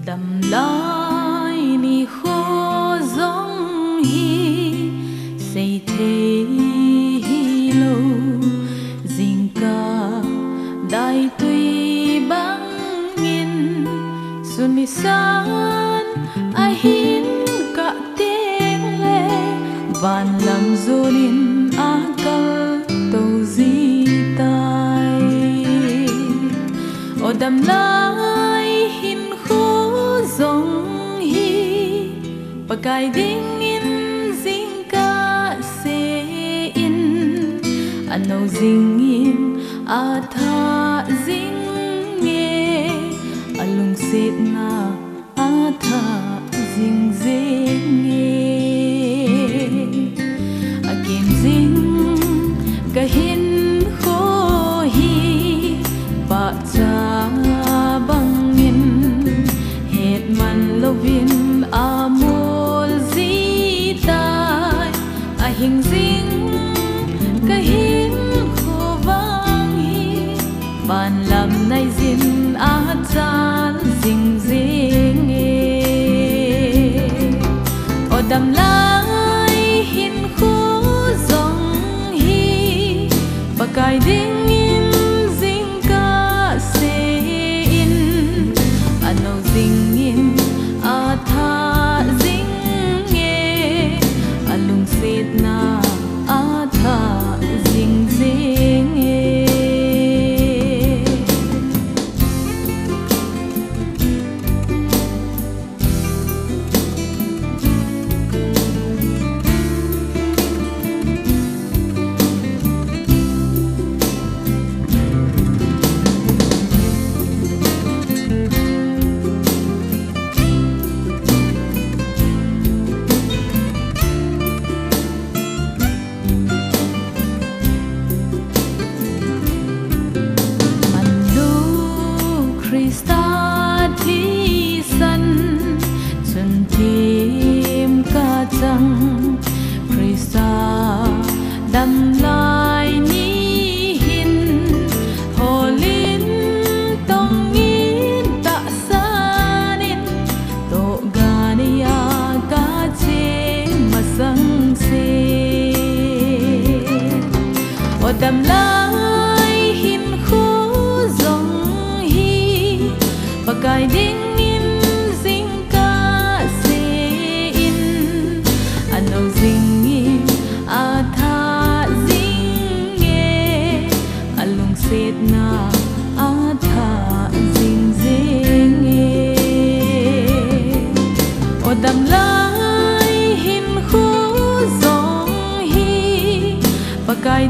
đầm lai ni khô giống hi say thế hi lâu dinh ca đại tuy băng nghìn xuân đi san ai hin cả tiếng lệ vàn làm zonin akal tàu di tai o đầm lai hin khô giống hi pakai ding in zing ca se in ano zing in a tha zing nghe alung set na a tha zing zing nghe again zing ka hin kho hi ba cha bangin het man lovin amol zi tai a hing zing ka hin kho vang hi ban lam nai zin a chan zing zing e o dam lai hin kho zong hi pakai ding in zing ka se in ano zing in a tha zing nghe alung set na a tha zing zing nghe Krista thi san chân thêm ca chăng Krista đầm lai ni hin hồ linh tông in ta sanin to gania ca che mà sang se o đầm lai hin khô dòng pakai ding in zing ka se in ano zing in a tha zing nghe alung set na a tha zing zing nghe o dam lai hin khu zong hi pakai